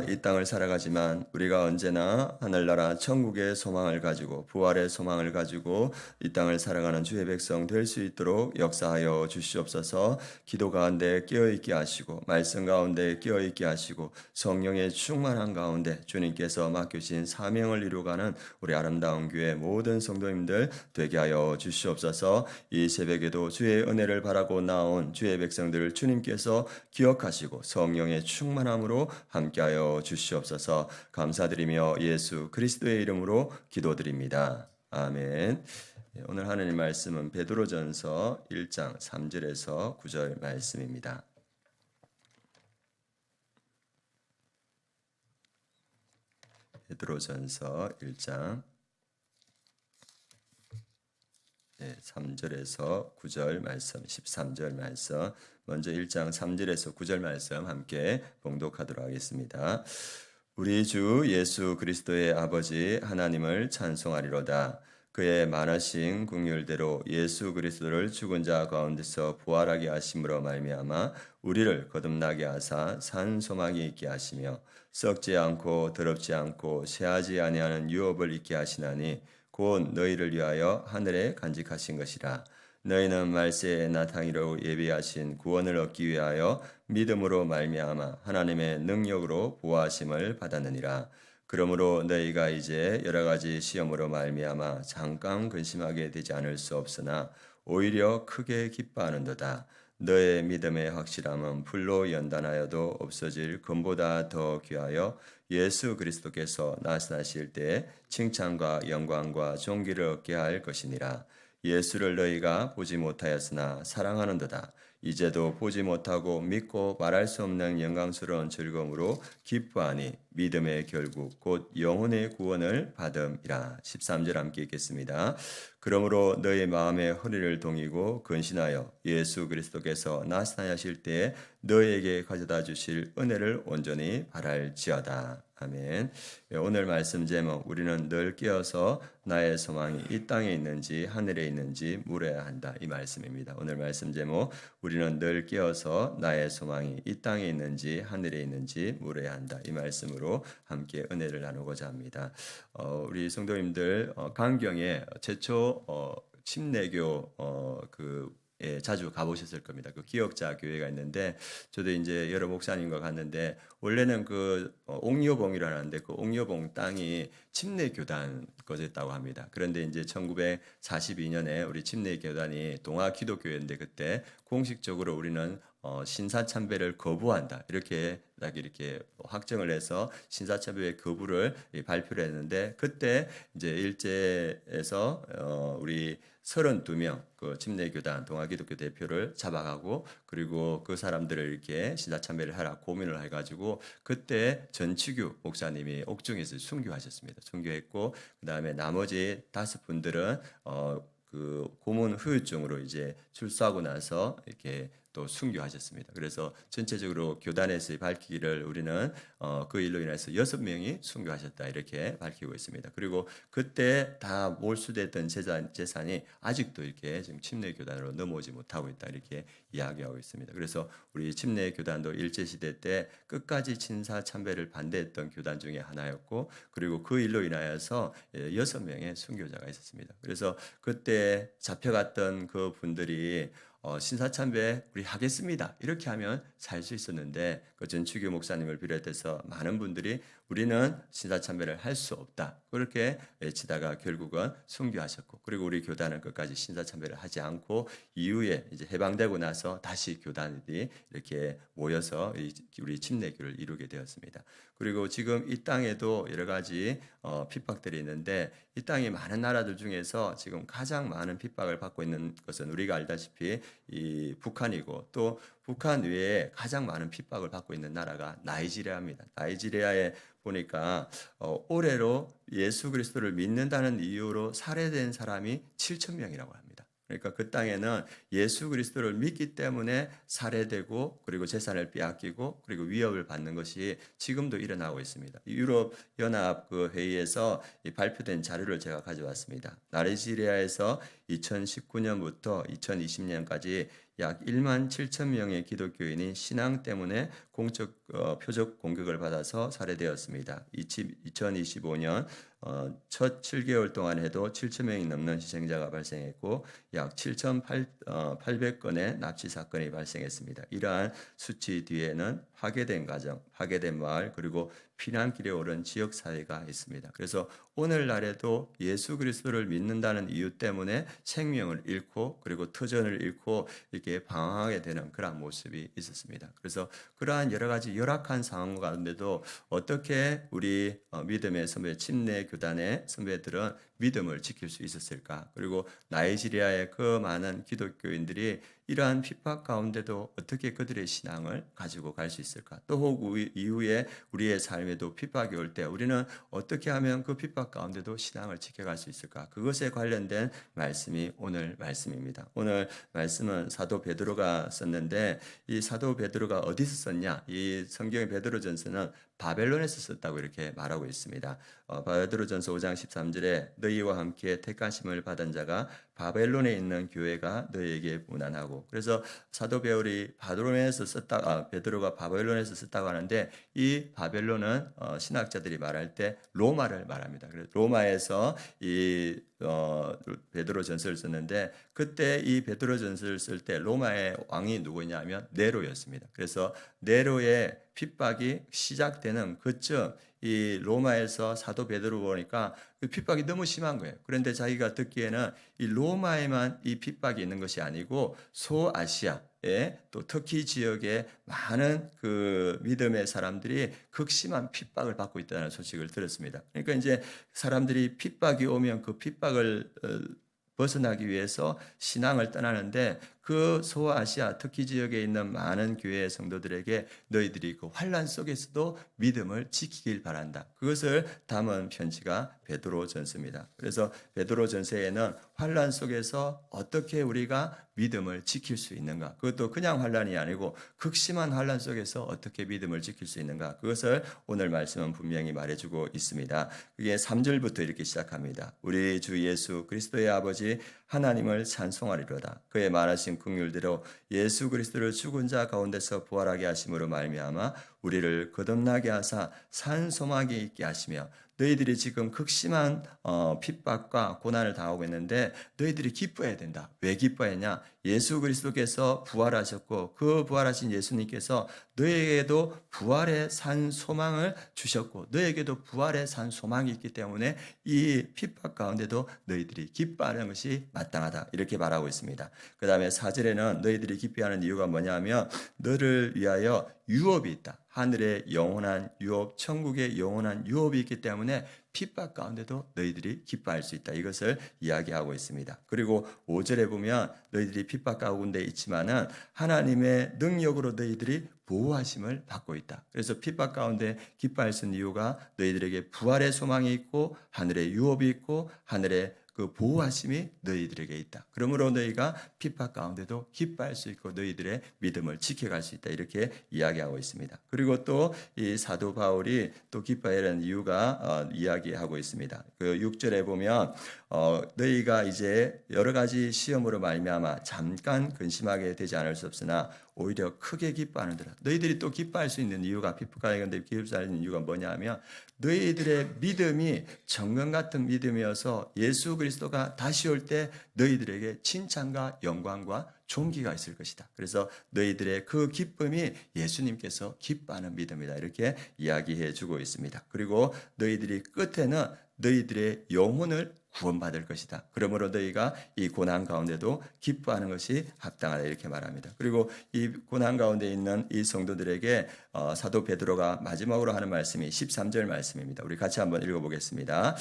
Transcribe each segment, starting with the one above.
이 땅을 살아가지만 우리가 언제나 하늘나라 천국의 소망을 가지고 부활의 소망을 가지고 이 땅을 살아가는 주의 백성 될 수 있도록 역사하여 주시옵소서. 기도 가운데 깨어있게 하시고 말씀 가운데 깨어있게 하시고 성령의 충만한 가운데 주님께서 맡겨주신 사명을 이루어가는 우리 아름다운 교회 모든 성도님들 되게 하여 주시옵소서. 이 새벽에도 주의 은혜를 바라고 나온 주의 백성들을 주님께서 기억하시고 성령의 충만함으로 함께하여 주시옵소서. 감사드리며 예수 그리스도의 이름으로 기도드립니다. 아멘. 오늘 하나님 말씀은 베드로전서 1장 3절에서 9절 말씀입니다. 베드로전서 1장 3절에서 9절 말씀, 13절 말씀, 먼저 1장 3절에서 9절 말씀 함께 봉독하도록 하겠습니다. 우리 주 예수 그리스도의 아버지 하나님을 찬송하리로다. 그의 많으신 긍휼대로 예수 그리스도를 죽은 자 가운데서 부활하게 하심으로 말미암아 우리를 거듭나게 하사 산 소망이 있게 하시며 썩지 않고 더럽지 않고 쇠하지 아니하는 유업을 있게 하시나니 곧 너희를 위하여 하늘에 간직하신 것이라. 너희는 말세에 나타나기로 예비하신 구원을 얻기 위하여 믿음으로 말미암아 하나님의 능력으로 보호하심을 받았느니라. 그러므로 너희가 이제 여러 가지 시험으로 말미암아 잠깐 근심하게 되지 않을 수 없으나 오히려 크게 기뻐하는도다. 너의 믿음의 확실함은 불로 연단하여도 없어질 금보다 더 귀하여 예수 그리스도께서 나타나실 때 칭찬과 영광과 존귀를 얻게 할 것이니라. 예수를 너희가 보지 못하였으나 사랑하는도다. 이제도 보지 못하고 믿고 말할 수 없는 영광스러운 즐거움으로 기뻐하니 믿음의 결국 곧 영혼의 구원을 받음이라. 13절 함께 읽겠습니다. 그러므로 너희 마음의 허리를 동이고 근신하여 예수 그리스도께서 나타나실 때에 너희에게 가져다 주실 은혜를 온전히 바랄지어다. 아멘. 오늘 말씀 제목, 우리는 늘 깨어서 나의 소망이 이 땅에 있는지 하늘에 있는지 물어야 한다. 이 말씀입니다. 오늘 말씀 제목, 우리는 늘 깨어서 나의 소망이 이 땅에 있는지 하늘에 있는지 물어야 한다. 이 말씀으로 함께 은혜를 나누고자 합니다. 우리 성도님들 강경에 최초 침례교 자주 가보셨을 겁니다. 그 기억자 교회가 있는데 저도 이제 여러 목사님과 갔는데 원래는 옥녀봉이라고 하는데 그 옥녀봉 땅이 침례교단 거였다고 합니다. 그런데 이제 1942년에 우리 침례교단이 동아기독교회인데 그때 공식적으로 우리는 신사참배를 거부한다 이렇게 확정을 해서 신사참배 거부를 발표를 했는데 그때 이제 일제에서 우리 32명 그 침례교단 동아기독교 대표를 잡아가고 그리고 그 사람들을 이렇게 신사참배를 하라 고민을 해가지고 그때 전치규 목사님이 옥중에서 순교하셨습니다. 순교했고 그 다음에 나머지 5분들은 그 고문 후유증으로 이제 출소하고 나서 이렇게 또 순교하셨습니다. 그래서 전체적으로 교단에서 밝히기를 우리는 그 일로 인해서 6명이 순교하셨다 이렇게 밝히고 있습니다. 그리고 그때 다 몰수됐던 재산이 아직도 이렇게 지금 침례교단으로 넘어오지 못하고 있다 이렇게 이야기하고 있습니다. 그래서 우리 침례교단도 일제시대 때 끝까지 진사참배를 반대했던 교단 중에 하나였고 그리고 그 일로 인하여서 6명의 순교자가 있었습니다. 그래서 그때 잡혀갔던 그 분들이 신사참배 우리 하겠습니다. 이렇게 하면 살 수 있었는데 그 전추교 목사님을 비롯해서 많은 분들이 우리는 신사참배를 할 수 없다. 그렇게 외치다가 결국은 순교하셨고 그리고 우리 교단은 끝까지 신사참배를 하지 않고 이후에 이제 해방되고 나서 다시 교단들이 이렇게 모여서 우리 침례교를 이루게 되었습니다. 그리고 지금 이 땅에도 여러 가지 핍박들이 있는데 이 땅의 많은 나라들 중에서 지금 가장 많은 핍박을 받고 있는 것은 우리가 알다시피 이 북한이고 또 북한 외에 가장 많은 핍박을 받고 있는 나라가 나이지리아입니다. 나이지리아에 보니까 올해로 예수 그리스도를 믿는다는 이유로 살해된 사람이 7,000명이라고 합니다. 그러니까 그 땅에는 예수 그리스도를 믿기 때문에 살해되고 그리고 재산을 빼앗기고 그리고 위협을 받는 것이 지금도 일어나고 있습니다. 유럽 연합 그 회의에서 발표된 자료를 제가 가져왔습니다. 나이지리아에서 2019년부터 2020년까지 약 1만 7천 명의 기독교인이 신앙 때문에 공적 표적 공격을 받아서 살해되었습니다. 2025년 첫 7개월 동안 해도 7천 명이 넘는 희생자가 발생했고 약 7,800건의 납치 사건이 발생했습니다. 이러한 수치 뒤에는 파괴된 가정, 파괴된 마을 그리고 피난길에 오른 지역 사회가 있습니다. 그래서 오늘날에도 예수 그리스도를 믿는다는 이유 때문에 생명을 잃고 그리고 터전을 잃고 이렇게 방황하게 되는 그런 모습이 있었습니다. 그래서 그러한 여러 가지 열악한 상황 가운데도 어떻게 우리 믿음의 선배 침례 교단의 선배들은 믿음을 지킬 수 있었을까? 그리고 나이지리아의 그 많은 기독교인들이 이러한 핍박 가운데도 어떻게 그들의 신앙을 가지고 갈 수 있을까? 또 혹 이후에 우리의 삶에도 핍박이 올 때 우리는 어떻게 하면 그 핍박 가운데도 신앙을 지켜갈 수 있을까? 그것에 관련된 말씀이 오늘 말씀입니다. 오늘 말씀은 사도 베드로가 썼는데 이 사도 베드로가 어디서 썼냐? 이 성경의 베드로전서는 바벨론에서 썼다고 이렇게 말하고 있습니다. 베드로전서 5장 13절에 너희와 함께 택하심을 받은 자가 바벨론에 있는 교회가 너희에게 무난하고, 그래서 사도 베드로가 바벨론에서 썼다고 하는데 이 바벨론은 신학자들이 말할 때 로마를 말합니다. 그래서 로마에서 이 베드로전서를 썼는데 그때 이 베드로전서를 쓸 때 로마의 왕이 누구냐면 네로였습니다. 그래서 네로의 핍박이 시작되는 그쯤 이 로마에서 사도 베드로 보니까 그 핍박이 너무 심한 거예요. 그런데 자기가 듣기에는 이 로마에만 이 핍박이 있는 것이 아니고 소아시아에 또 터키 지역에 많은 그 믿음의 사람들이 극심한 핍박을 받고 있다는 소식을 들었습니다. 그러니까 이제 사람들이 핍박이 오면 그 핍박을 벗어나기 위해서 신앙을 떠나는데 그 소아시아 터키 지역에 있는 많은 교회의 성도들에게 너희들이 그 환난 속에서도 믿음을 지키길 바란다. 그것을 담은 편지가 베드로전서입니다. 그래서 베드로전서에는 환난 속에서 어떻게 우리가 믿음을 지킬 수 있는가? 그것도 그냥 환난이 아니고 극심한 환난 속에서 어떻게 믿음을 지킬 수 있는가? 그것을 오늘 말씀은 분명히 말해주고 있습니다. 그게 3절부터 이렇게 시작합니다. 우리 주 예수 그리스도의 아버지 하나님을 찬송하리로다. 그의 말하신 긍휼대로 예수 그리스도를 죽은 자 가운데서 부활하게 하심으로 말미암아 우리를 거듭나게 하사 산 소망이 있게 하시며, 너희들이 지금 극심한 핍박과 고난을 당하고 있는데 너희들이 기뻐해야 된다. 왜 기뻐했냐? 예수 그리스도께서 부활하셨고 그 부활하신 예수님께서 너희에게도 부활의 산 소망을 주셨고 너희에게도 부활의 산 소망이 있기 때문에 이 핍박 가운데도 너희들이 기뻐하는 것이 마땅하다. 이렇게 말하고 있습니다. 그 다음에 4절에는 너희들이 기뻐하는 이유가 뭐냐면 너를 위하여 유업이 있다. 하늘의 영원한 유업, 천국의 영원한 유업이 있기 때문에 핍박 가운데도 너희들이 기뻐할 수 있다. 이것을 이야기하고 있습니다. 그리고 5절에 보면 너희들이 핍박 가운데 있지만은 하나님의 능력으로 너희들이 보호하심을 받고 있다. 그래서 핍박 가운데 기뻐할 수 있는 이유가 너희들에게 부활의 소망이 있고 하늘의 유업이 있고 하늘의 그 보호하심이 너희들에게 있다. 그러므로 너희가 핍박 가운데도 기뻐할 수 있고 너희들의 믿음을 지켜갈 수 있다. 이렇게 이야기하고 있습니다. 그리고 또 이 사도 바울이 또 기뻐하는 이유가 이야기하고 있습니다. 그 6절에 보면 너희가 이제 여러 가지 시험으로 말미암아 잠깐 근심하게 되지 않을 수 없으나 오히려 크게 기뻐하는더라. 너희들이 또 기뻐할 수 있는 이유가 핍박 가운데 기뻐할 수 있는 이유가 뭐냐면 너희들의 믿음이 정금 같은 믿음이어서 예수 그리스도가 다시 올 때 너희들에게 칭찬과 영광과 존귀가 있을 것이다. 그래서 너희들의 그 기쁨이 예수님께서 기뻐하는 믿음이다. 이렇게 이야기해 주고 있습니다. 그리고 너희들이 끝에는 너희들의 영혼을 구원받을 것이다. 그러므로 너희가 이 고난 가운데도 기뻐하는 것이 합당하다. 이렇게 말합니다. 그리고 이 고난 가운데 있는 이 성도들에게 사도 베드로가 마지막으로 하는 말씀이 13절 말씀입니다. 우리 같이 한번 읽어보겠습니다.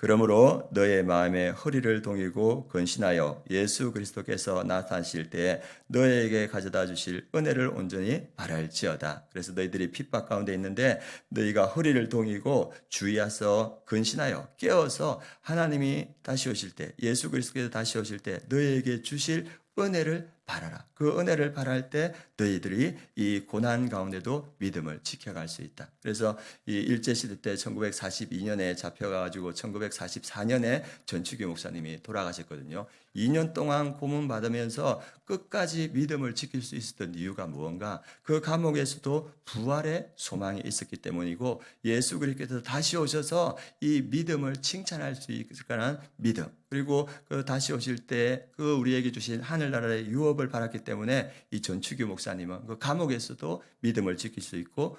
그러므로 너의 마음에 허리를 동이고 근신하여 예수 그리스도께서 나타나실 때에 너에게 가져다 주실 은혜를 온전히 바랄지어다. 그래서 너희들이 핍박 가운데 있는데 너희가 허리를 동이고 주의하서 근신하여 깨어서 하나님이 다시 오실 때, 예수 그리스도께서 다시 오실 때 너희에게 주실 은혜를 바라라. 그 은혜를 바랄 때 너희들이 이 고난 가운데도 믿음을 지켜갈 수 있다. 그래서 이 일제시대 때 1942년에 잡혀가지고 1944년에 전추규 목사님이 돌아가셨거든요. 2년 동안 고문받으면서 끝까지 믿음을 지킬 수 있었던 이유가 무언가? 그 감옥에서도 부활의 소망이 있었기 때문이고 예수 그리스도께서 다시 오셔서 이 믿음을 칭찬할 수 있을 거라는 믿음, 그리고 그 다시 오실 때 그 우리에게 주신 하늘나라의 유업을 바랐기 때문에 이 전추규 목사님은 그 감옥에서도 믿음을 지킬 수 있고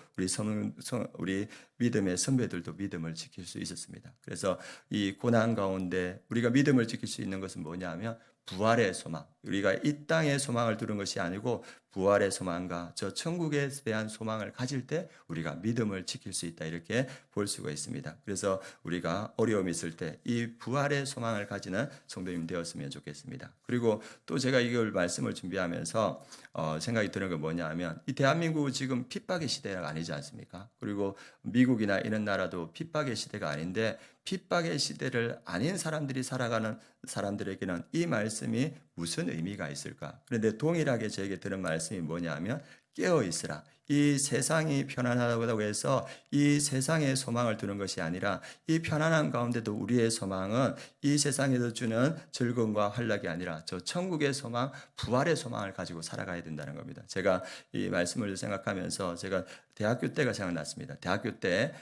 우리 믿음의 선배들도 믿음을 지킬 수 있었습니다. 그래서 이 고난 가운데 우리가 믿음을 지킬 수 있는 것은 뭐냐면 부활의 소망, 우리가 이 땅의 소망을 두는 것이 아니고 부활의 소망과 저 천국에 대한 소망을 가질 때 우리가 믿음을 지킬 수 있다, 이렇게 볼 수가 있습니다. 그래서 우리가 어려움이 있을 때 이 부활의 소망을 가지는 성도님 되었으면 좋겠습니다. 그리고 또 제가 이걸 말씀을 준비하면서 생각이 드는 건 뭐냐면 이 대한민국은 지금 핍박의 시대가 아니지 않습니까? 그리고 미국이나 이런 나라도 핍박의 시대가 아닌데 핍박의 시대를 아닌 사람들이 살아가는 사람들에게는 이 말씀이 무슨 의미가 있을까? 그런데 동일하게 저에게 들은 말씀이 뭐냐면 깨어 있으라. 이 세상이 편안하다고 해서 이 세상의 소망을 두는 것이 아니라 이 편안한 가운데도 우리의 소망은 이 세상에서 주는 즐거움과 환락이 아니라 저 천국의 소망, 부활의 소망을 가지고 살아가야 된다는 겁니다. 제가 이 말씀을 생각하면서 제가 대학교 때가 생각났습니다. 대학교 때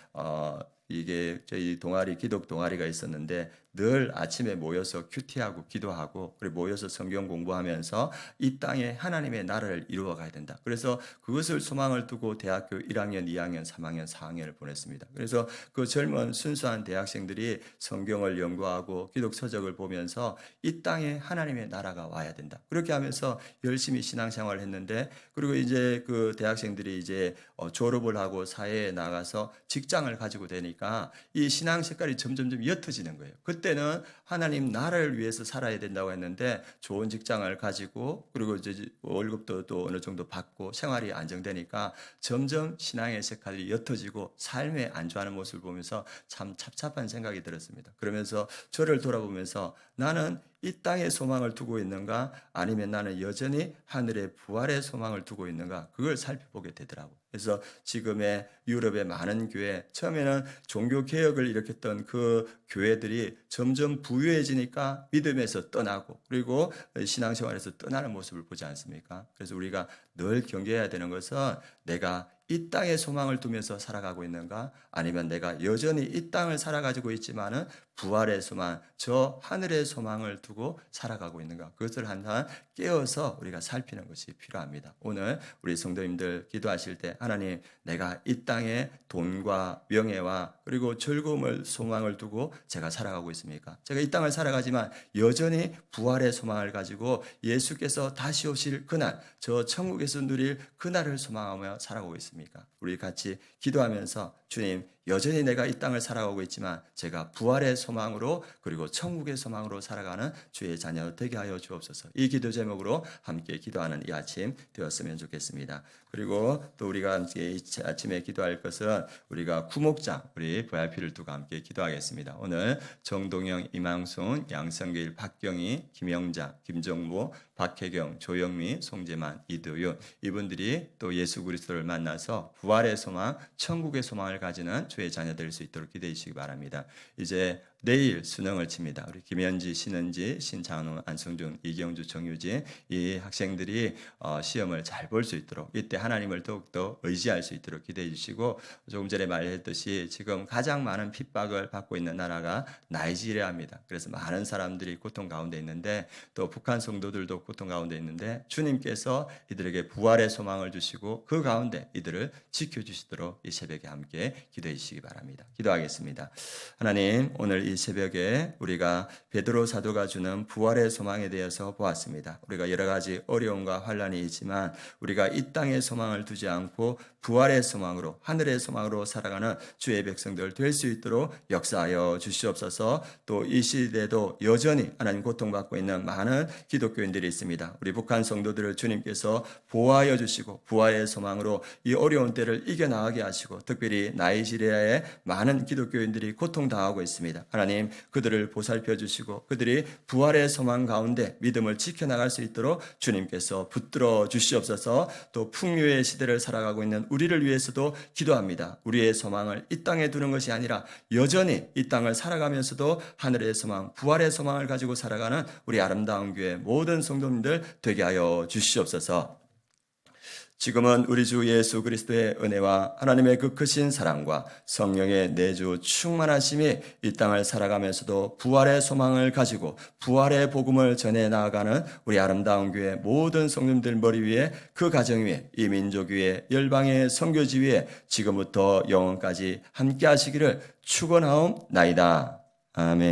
이게 저희 동아리, 기독 동아리가 있었는데 늘 아침에 모여서 큐티하고 기도하고 그리고 모여서 성경 공부하면서 이 땅에 하나님의 나라를 이루어 가야 된다. 그래서 그것을 소망을 두고 대학교 1학년, 2학년, 3학년, 4학년을 보냈습니다. 그래서 그 젊은 순수한 대학생들이 성경을 연구하고 기독 서적을 보면서 이 땅에 하나님의 나라가 와야 된다. 그렇게 하면서 열심히 신앙생활을 했는데 그리고 이제 그 대학생들이 이제 졸업을 하고 사회에 나가서 직장을 가지고 되니까 이 신앙 색깔이 점점점 옅어지는 거예요. 그때는 하나님 나라를 위해서 살아야 된다고 했는데 좋은 직장을 가지고 그리고 이제 월급도 또 어느 정도 받고 생활이 안정되니까 점점 신앙의 색깔이 옅어지고 삶에 안주하는 모습을 보면서 참 찹찹한 생각이 들었습니다. 그러면서 저를 돌아보면서 나는 이 땅의 소망을 두고 있는가 아니면 나는 여전히 하늘의 부활의 소망을 두고 있는가, 그걸 살펴보게 되더라고요. 그래서 지금의 유럽의 많은 교회, 처음에는 종교 개혁을 일으켰던 그 교회들이 점점 부유해지니까 믿음에서 떠나고 그리고 신앙생활에서 떠나는 모습을 보지 않습니까? 그래서 우리가 늘 경계해야 되는 것은 내가 이 땅의 소망을 두면서 살아가고 있는가 아니면 내가 여전히 이 땅을 살아가지고 있지만은 부활의 소망, 저 하늘의 소망을 두고 살아가고 있는가, 그것을 항상 깨어서 우리가 살피는 것이 필요합니다. 오늘 우리 성도님들 기도하실 때 하나님, 내가 이 땅에 돈과 명예와 그리고 즐거움을 소망을 두고 제가 살아가고 있습니까? 제가 이 땅을 살아가지만 여전히 부활의 소망을 가지고 예수께서 다시 오실 그날, 저 천국에서 누릴 그날을 소망하며 살아가고 있습니까? 우리 같이 기도하면서 주님, 여전히 내가 이 땅을 살아가고 있지만 제가 부활의 소망으로 그리고 천국의 소망으로 살아가는 주의 자녀 되게 하여 주옵소서. 이 기도 제목으로 함께 기도하는 이 아침 되었으면 좋겠습니다. 그리고 또 우리가 함께 아침에 기도할 것은 우리가 구목장, 우리 VIP를 두고 함께 기도하겠습니다. 오늘 정동영, 이망순, 양성길, 박경희, 김영자, 김정모, 박혜경, 조영미, 송재만, 이도윤, 이분들이 또 예수 그리스도를 만나서 부활의 소망, 천국의 소망을 가지는 주의 자녀 될 수 있도록 기도해 주시기 바랍니다. 이제 내일 수능을 칩니다. 우리 김현지, 신은지, 신창훈, 안성준, 이경주, 정유진 이 학생들이 시험을 잘 볼 수 있도록 이때 하나님을 더욱더 의지할 수 있도록 기도해 주시고, 조금 전에 말했듯이 지금 가장 많은 핍박을 받고 있는 나라가 나이지리아입니다. 그래서 많은 사람들이 고통 가운데 있는데 또 북한 성도들도 고통 가운데 있는데 주님께서 이들에게 부활의 소망을 주시고 그 가운데 이들을 지켜주시도록 이 새벽에 함께 기도해 주시기 바랍니다. 기도하겠습니다. 하나님, 오늘 이 새벽에 우리가 베드로 사도가 주는 부활의 소망에 대해서 보았습니다. 우리가 여러 가지 어려움과 환란이 있지만 우리가 이 땅의 소망을 두지 않고 부활의 소망으로, 하늘의 소망으로 살아가는 주의 백성들 될 수 있도록 역사하여 주시옵소서. 또 이 시대에도 여전히 하나님 고통받고 있는 많은 기독교인들이 있습니다. 우리 북한 성도들을 주님께서 보호하여 주시고 부활의 소망으로 이 어려운 때를 이겨나가게 하시고, 특별히 나이지리아의 많은 기독교인들이 고통당하고 있습니다. 하나님 그들을 보살펴 주시고 그들이 부활의 소망 가운데 믿음을 지켜나갈 수 있도록 주님께서 붙들어 주시옵소서. 또 풍요의 시대를 살아가고 있는 우리를 위해서도 기도합니다. 우리의 소망을 이 땅에 두는 것이 아니라 여전히 이 땅을 살아가면서도 하늘의 소망, 부활의 소망을 가지고 살아가는 우리 아름다운 교회 모든 성도님들 되게 하여 주시옵소서. 지금은 우리 주 예수 그리스도의 은혜와 하나님의 그 크신 사랑과 성령의 내주 충만하심이 이 땅을 살아가면서도 부활의 소망을 가지고 부활의 복음을 전해 나아가는 우리 아름다운 교회 모든 성도님들 머리 위에, 그 가정 위에, 이 민족 위에, 열방의 선교지 위에 지금부터 영원까지 함께 하시기를 축원하옵나이다. 아멘.